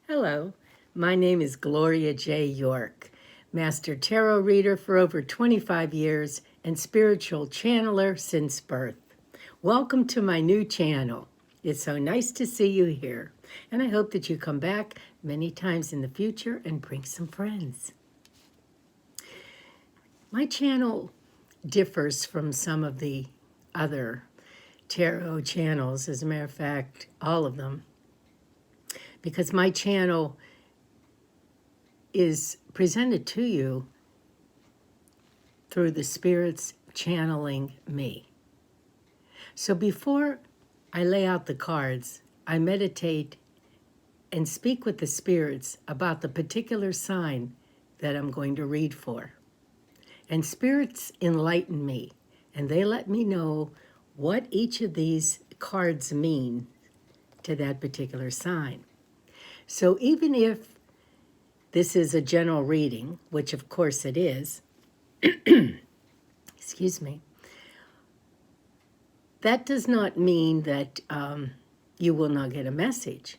Hello, my name is Gloria J. York, Master Tarot Reader for over 25 years and Spiritual Channeler since birth. Welcome to my new channel. It's so nice to see you here, and I hope that you come back many times in the future and bring some friends. My channel differs from some of the other tarot channels, as a matter of fact, all of them, because my channel is presented to you through the spirits channeling me. So before I lay out the cards, I meditate and speak with the spirits about the particular sign that I'm going to read for. And spirits enlighten me, and they let me know what each of these cards mean to that particular sign. So even if this is a general reading, which of course it is, excuse me, that does not mean that you will not get a message,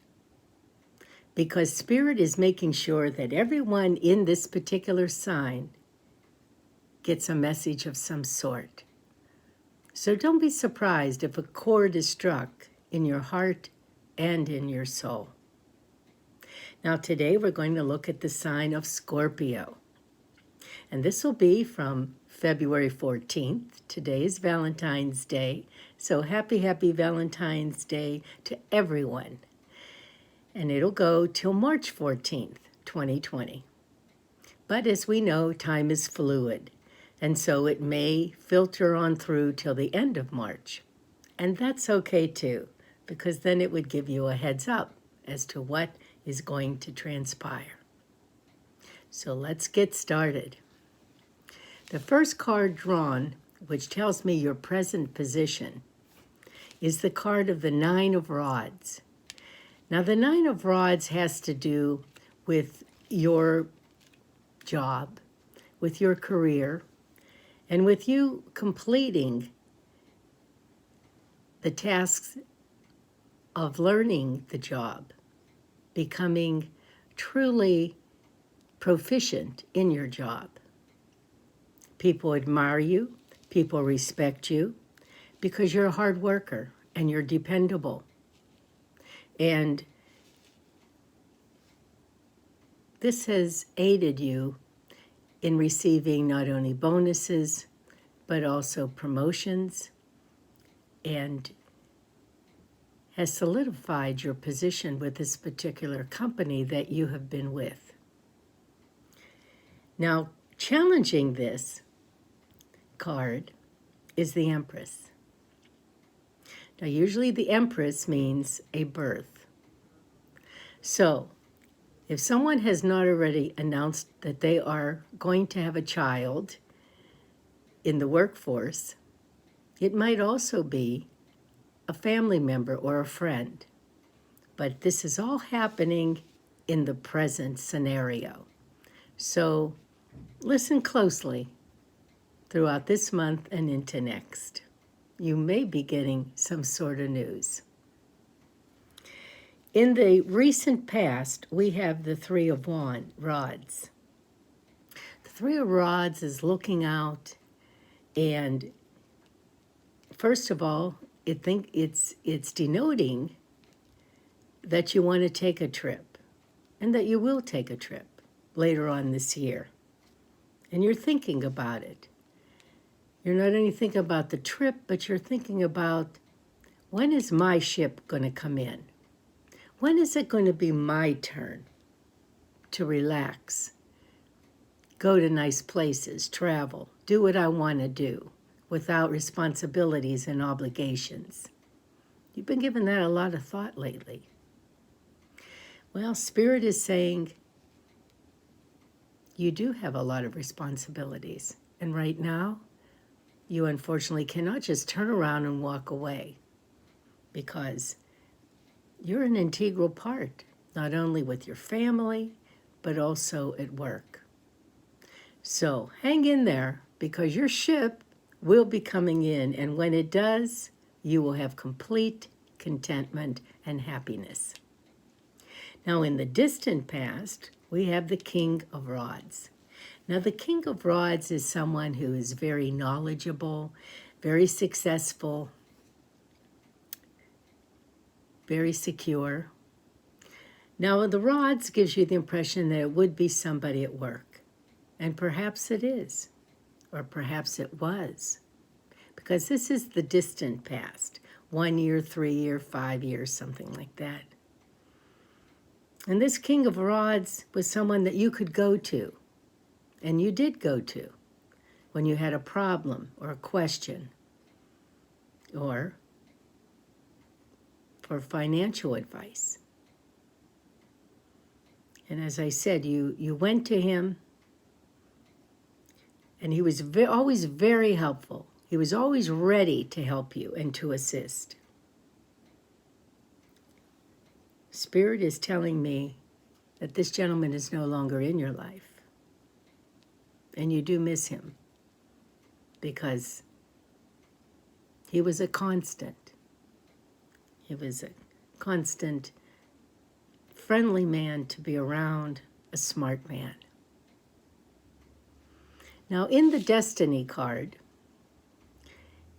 because Spirit is making sure that everyone in this particular sign gets a message of some sort. So don't be surprised if a chord is struck in your heart and in your soul. Now today we're going to look at the sign of Scorpio. And this will be from February 14th. Today is Valentine's Day. So happy Valentine's Day to everyone. And it'll go till March 14th, 2020. But as we know, time is fluid. And so it may filter on through till the end of March. And that's okay too, because then it would give you a heads up as to what is going to transpire. So let's get started. The first card drawn, which tells me your present position, is the card of the Nine of Rods. Now the Nine of Rods has to do with your job, with your career, and with you completing the tasks of learning the job, becoming truly proficient in your job. People admire you, people respect you, because you're a hard worker and you're dependable. And this has aided you in receiving not only bonuses, but also promotions, and has solidified your position with this particular company that you have been with. Now, challenging this card is the Empress. Now, usually the Empress means a birth. So, if someone has not already announced that they are going to have a child in the workforce, it might also be a family member or a friend. But this is all happening in the present scenario. So listen closely throughout this month and into next. You may be getting some sort of news. In the recent past, we have the Three of Rods. The Three of Rods is looking out, and first of all, it's denoting that you want to take a trip, and that you will take a trip later on this year. And you're thinking about it. You're not only thinking about the trip, but you're thinking about, when is my ship going to come in? When is it going to be my turn to relax, go to nice places, travel, do what I want to do without responsibilities and obligations? You've been giving that a lot of thought lately. Well, Spirit is saying you do have a lot of responsibilities. And right now, you unfortunately cannot just turn around and walk away, because you're an integral part, not only with your family, but also at work. So hang in there, because your ship will be coming in, and when it does, you will have complete contentment and happiness. Now, in the distant past, we have the King of Rods. Now, the King of Rods is someone who is very knowledgeable, very successful, very secure. Now, the rods gives you the impression that it would be somebody at work. And perhaps it is, or perhaps it was. Because this is the distant past. 1 year, 3 year, 5 years, something like that. And this King of Rods was someone that you could go to. And you did go to when you had a problem or a question or for financial advice. And as I said, you went to him, and he was always very helpful. He was always ready to help you and to assist. Spirit is telling me that this gentleman is no longer in your life. And you do miss him because he was a constant. He was a constant, friendly man to be around, a smart man. Now, in the Destiny card,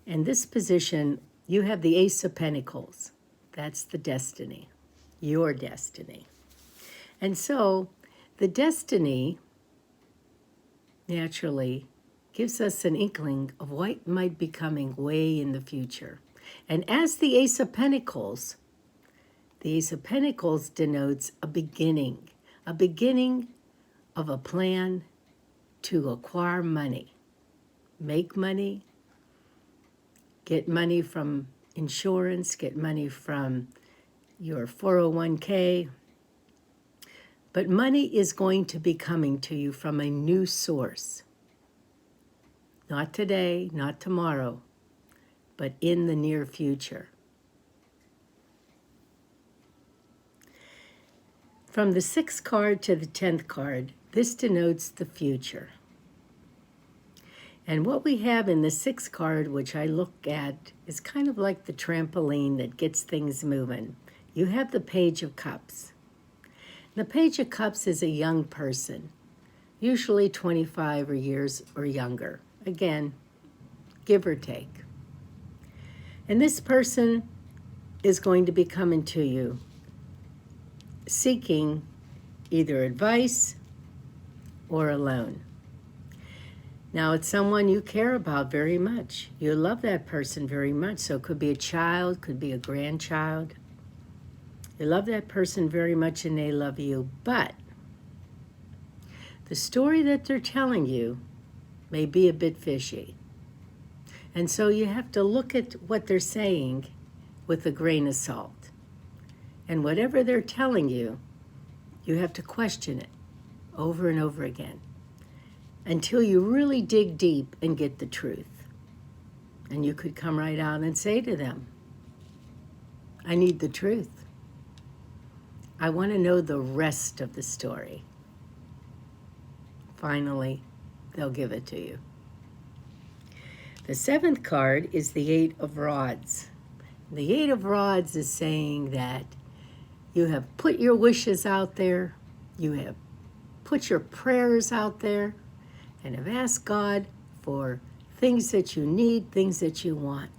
in this position, you have the Ace of Pentacles. That's the destiny, your destiny. And so, the destiny naturally gives us an inkling of what might be coming way in the future. And as the Ace of Pentacles denotes a beginning of a plan to acquire money, make money, get money from insurance, get money from your 401k. But money is going to be coming to you from a new source. Not today, not tomorrow, but in the near future. From the 6th card to the 10th card, this denotes the future. And what we have in the 6th card, which I look at, is kind of like the trampoline that gets things moving. You have the Page of Cups. The Page of Cups is a young person, usually 25 years or younger. Again, give or take. And this person is going to be coming to you seeking either advice or a loan. Now, it's someone you care about very much. You love that person very much. So it could be a child, could be a grandchild. You love that person very much and they love you. But the story that they're telling you may be a bit fishy. And so you have to look at what they're saying with a grain of salt. And whatever they're telling you, you have to question it over and over again until you really dig deep and get the truth. And you could come right out and say to them, I need the truth. I want to know the rest of the story. Finally, they'll give it to you. The 7th card is the 8 of Rods. The 8 of Rods is saying that you have put your wishes out there, you have put your prayers out there, and have asked God for things that you need, things that you want.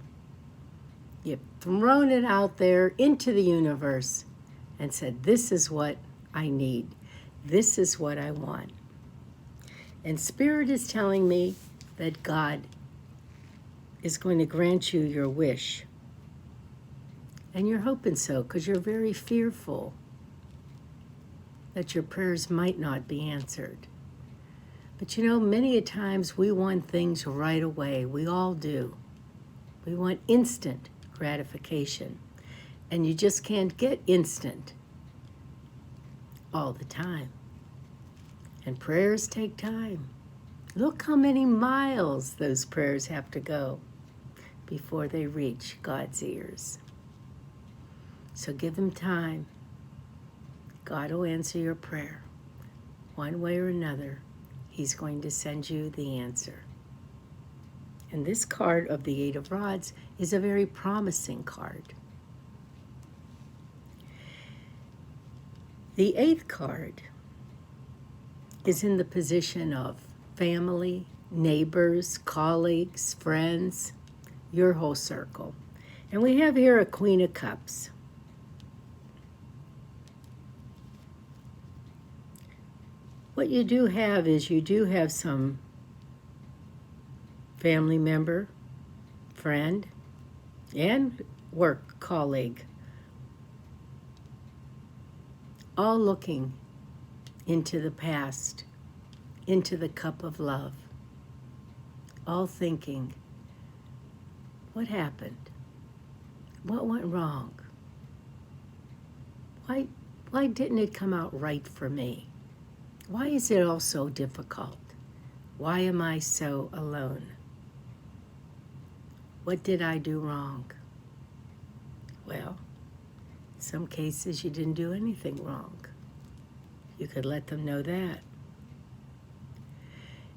You've thrown it out there into the universe and said, this is what I need. This is what I want. And Spirit is telling me that God is going to grant you your wish. And you're hoping so because you're very fearful that your prayers might not be answered. But you know, many a times we want things right away. We all do. We want instant gratification. And you just can't get instant all the time. And prayers take time. Look how many miles those prayers have to go before they reach God's ears. So give them time. God will answer your prayer. One way or another, He's going to send you the answer. And this card of the 8 of Rods is a very promising card. The 8th card is in the position of family, neighbors, colleagues, friends, your whole circle. And we have here a Queen of Cups. What you do have is you do have some family member, friend, and work colleague all looking into the past, into the cup of love, all thinking, what happened? What went wrong? Why didn't it come out right for me? Why is it all so difficult? Why am I so alone? What did I do wrong? Well, in some cases you didn't do anything wrong. You could let them know that.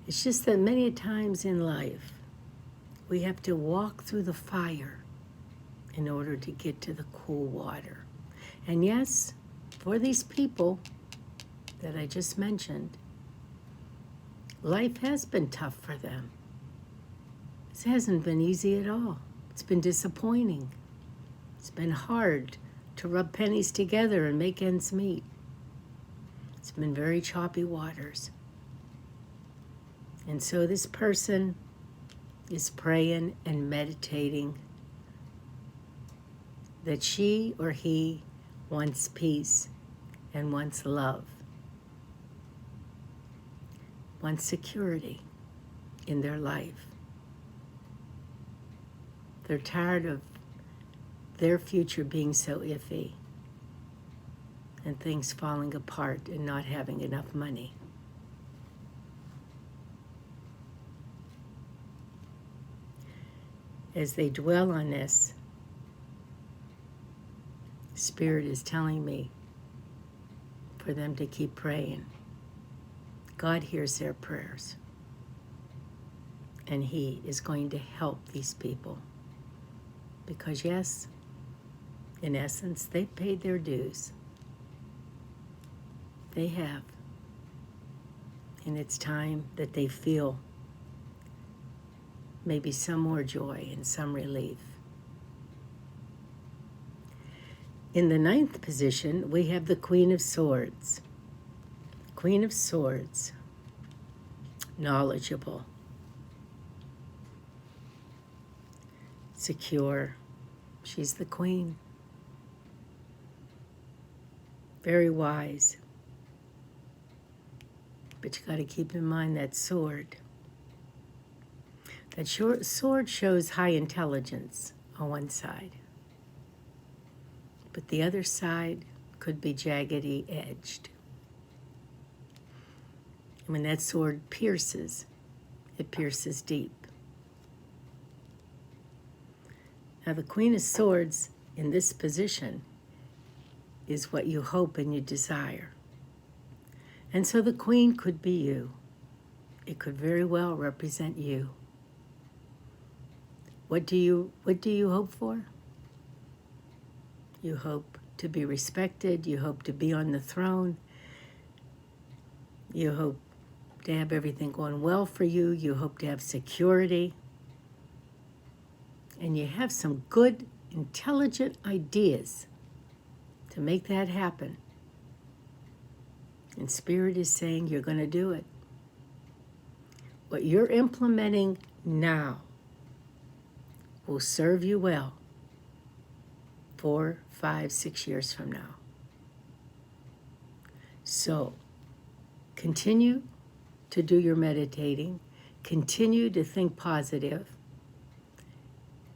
It's just that many times in life, we have to walk through the fire in order to get to the cool water. And yes, for these people that I just mentioned, life has been tough for them. It hasn't been easy at all. It's been disappointing. It's been hard to rub pennies together and make ends meet. It's been very choppy waters. And so this person is praying and meditating that she or he wants peace and wants love, wants security in their life. They're tired of their future being so iffy and things falling apart and not having enough money. As they dwell on this, Spirit is telling me for them to keep praying. God hears their prayers, and He is going to help these people. Because yes, in essence, they've paid their dues. They have. And it's time that they feel maybe some more joy and some relief. In the 9th position, we have the Queen of Swords. Queen of Swords, knowledgeable, secure. She's the queen. Very wise. But you got to keep in mind that sword. That sword shows high intelligence on one side. But the other side could be jaggedy edged. And when that sword pierces, it pierces deep. Now the Queen of Swords in this position is what you hope and you desire. And so the Queen could be you. It could very well represent you. What do you hope for? You hope to be respected. You hope to be on the throne. You hope to have everything going well for you. You hope to have security. And you have some good, intelligent ideas to make that happen. And Spirit is saying you're going to do it. What you're implementing now will serve you well 4, 5, 6 years from now. So, continue to do your meditating, continue to think positive,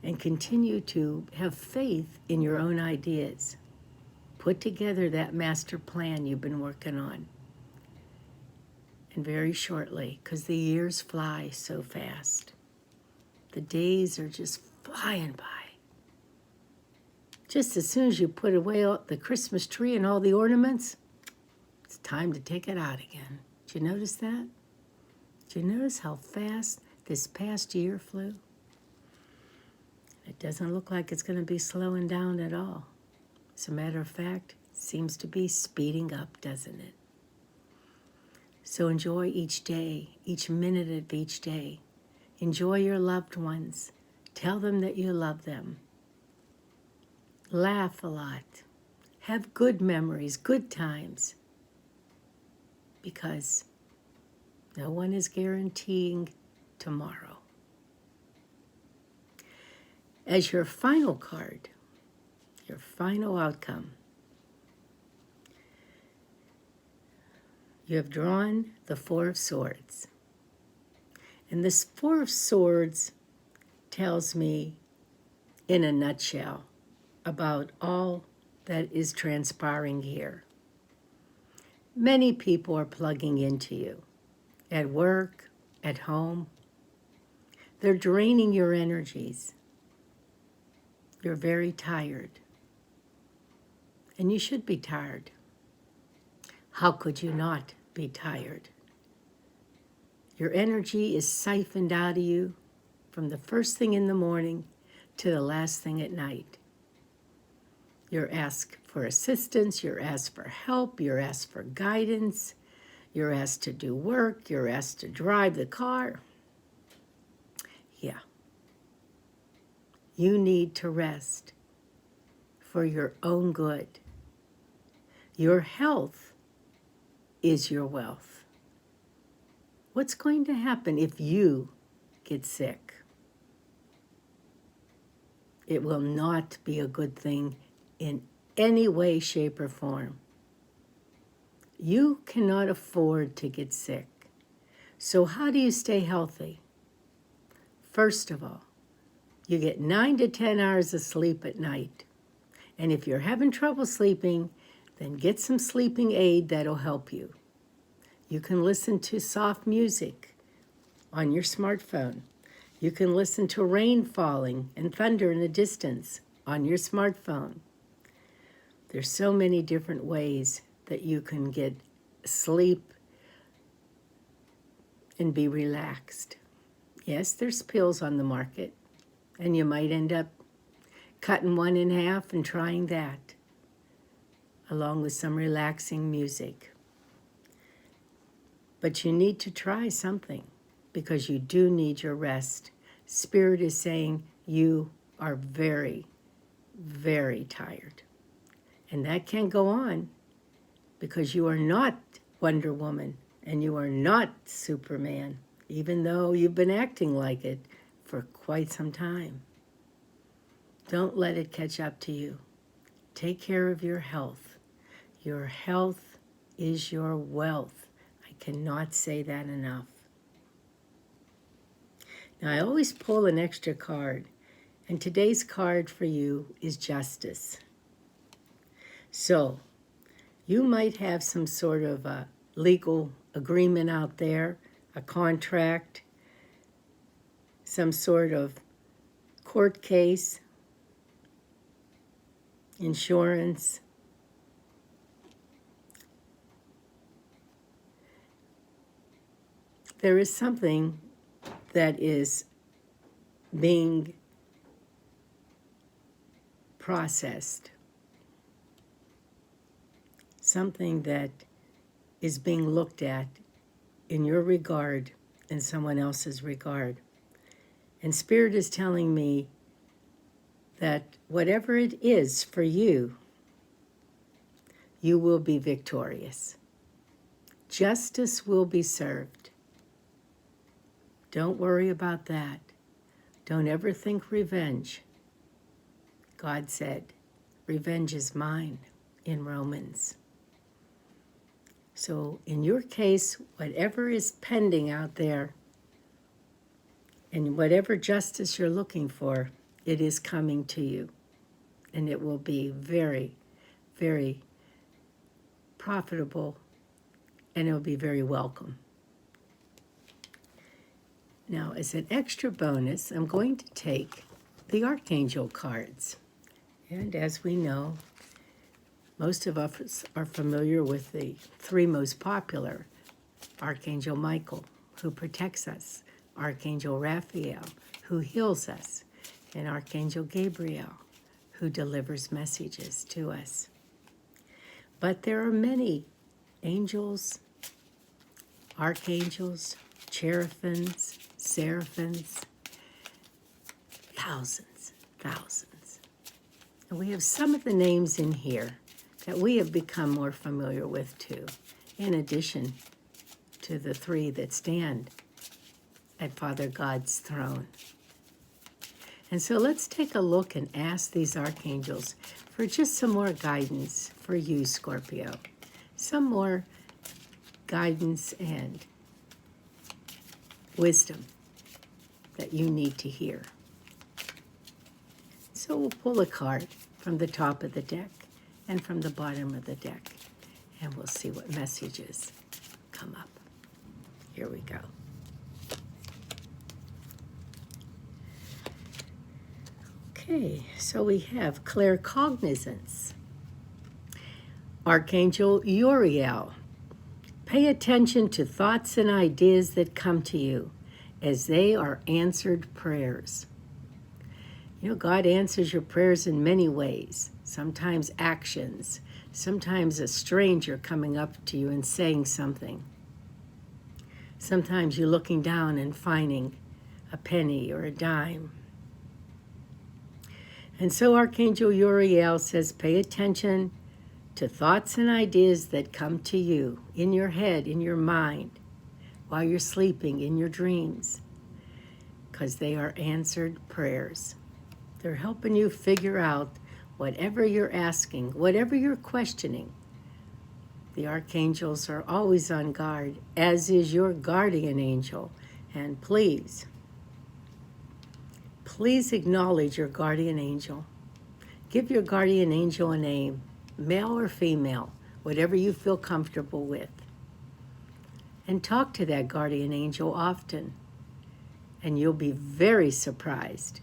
and continue to have faith in your own ideas. Put together that master plan you've been working on. And very shortly, because the years fly so fast, the days are just flying by. Just as soon as you put away the Christmas tree and all the ornaments, it's time to take it out again. Did you notice that? Did you notice how fast this past year flew? It doesn't look like it's going to be slowing down at all. As a matter of fact, seems to be speeding up, doesn't it? So enjoy each day, each minute of each day. Enjoy your loved ones. Tell them that you love them. Laugh a lot. Have good memories, good times. Because no one is guaranteeing tomorrow. As your final card, your final outcome, you have drawn the Four of Swords. And this Four of Swords tells me, in a nutshell, about all that is transpiring here. Many people are plugging into you, at work, at home. They're draining your energies. You're very tired. And you should be tired. How could you not be tired? Your energy is siphoned out of you from the first thing in the morning to the last thing at night. You're asked for assistance, you're asked for help, you're asked for guidance, you're asked to do work, you're asked to drive the car. Yeah. You need to rest for your own good. Your health is your wealth. What's going to happen if you get sick? It will not be a good thing in any way, shape, or form. You cannot afford to get sick. So how do you stay healthy? First of all, you get 9 to 10 hours of sleep at night. And if you're having trouble sleeping, then get some sleeping aid that'll help you. You can listen to soft music on your smartphone. You can listen to rain falling and thunder in the distance on your smartphone. There's so many different ways that you can get sleep and be relaxed. Yes, there's pills on the market, and you might end up cutting one in half and trying that, along with some relaxing music. But you need to try something, because you do need your rest. Spirit is saying you are very, very tired. And that can't go on, because you are not Wonder Woman and you are not Superman, even though you've been acting like it for quite some time. Don't let it catch up to you. Take care of your health. Your health is your wealth. I cannot say that enough. Now, I always pull an extra card, and today's card for you is Justice. So, you might have some sort of a legal agreement out there, a contract, some sort of court case, insurance. There is something that is being processed, something that is being looked at in your regard and someone else's regard. And Spirit is telling me that whatever it is for you, you will be victorious. Justice will be served. Don't worry about that. Don't ever think revenge. God said, revenge is mine in Romans. So in your case, whatever is pending out there and whatever justice you're looking for, it is coming to you. And it will be very, very profitable, and it will be very welcome. Now, as an extra bonus, I'm going to take the Archangel cards. And as we know, most of us are familiar with the three most popular: Archangel Michael, who protects us; Archangel Raphael, who heals us; and Archangel Gabriel, who delivers messages to us. But there are many angels, archangels, cherubims, seraphims, thousands. And we have some of the names in here that we have become more familiar with too, in addition to the three that stand at Father God's throne. And so let's take a look and ask these archangels for just some more guidance for you, Scorpio. Some more guidance and wisdom that you need to hear. So we'll pull a card from the top of the deck and from the bottom of the deck, and we'll see what messages come up. Here we go. Okay, so we have claircognizance. Archangel Uriel. Pay attention to thoughts and ideas that come to you, as they are answered prayers. You know, God answers your prayers in many ways. Sometimes actions, sometimes a stranger coming up to you and saying something. Sometimes you're looking down and finding a penny or a dime. And so Archangel Uriel says, pay attention to thoughts and ideas that come to you in your head, in your mind, while you're sleeping, in your dreams, because they are answered prayers. They're helping you figure out whatever you're asking, whatever you're questioning. The archangels are always on guard, as is your guardian angel. And please acknowledge your guardian angel. Give your guardian angel a name, male or female, whatever you feel comfortable with. And talk to that guardian angel often. And you'll be very surprised,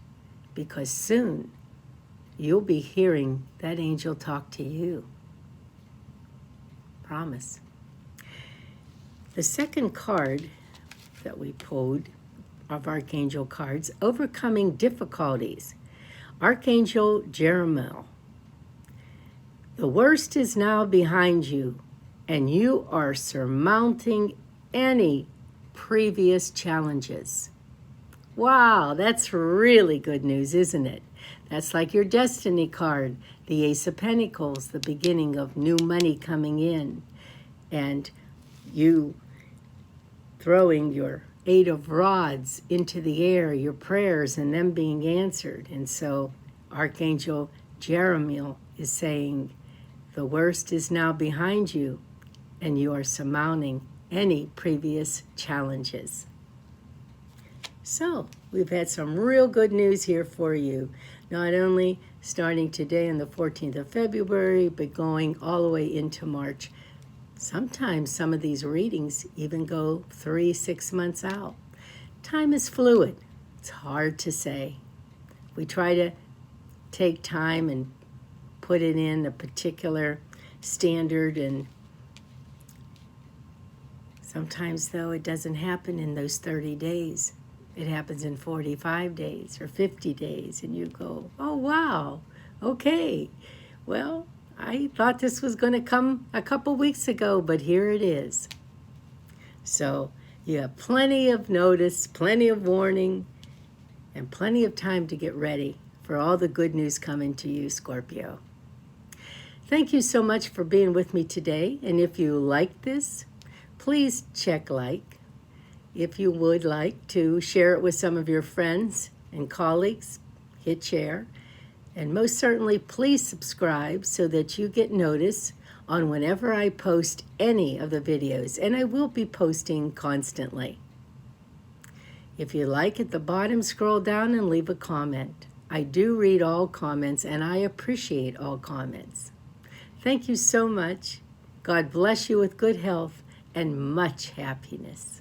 because soon you'll be hearing that angel talk to you. Promise. The second card that we pulled of Archangel cards, overcoming difficulties. Archangel Jeremiel. The worst is now behind you, and you are surmounting any previous challenges. Wow, that's really good news, isn't it? That's like your destiny card, the Ace of Pentacles, the beginning of new money coming in, and you throwing your Eight of Rods into the air, your prayers and them being answered. And so Archangel Jeremiel is saying, the worst is now behind you, and you are surmounting any previous challenges. So we've had some real good news here for you, not only starting today on the 14th of February, but going all the way into March. Sometimes some of these readings even go 3-6 months out. Time is fluid. It's hard to say. We try to take time and put it in a particular standard, and sometimes, though, it doesn't happen in those 30 days. It happens in 45 days or 50 days, and you go, oh, wow, okay. Well, I thought this was going to come a couple weeks ago, but here it is. So you have plenty of notice, plenty of warning, and plenty of time to get ready for all the good news coming to you, Scorpio. Thank you so much for being with me today. And if you like this, please check like. If you would like to share it with some of your friends and colleagues, hit share. And most certainly, please subscribe so that you get notice on whenever I post any of the videos. And I will be posting constantly. If you like, at the bottom, scroll down and leave a comment. I do read all comments, and I appreciate all comments. Thank you so much. God bless you with good health and much happiness.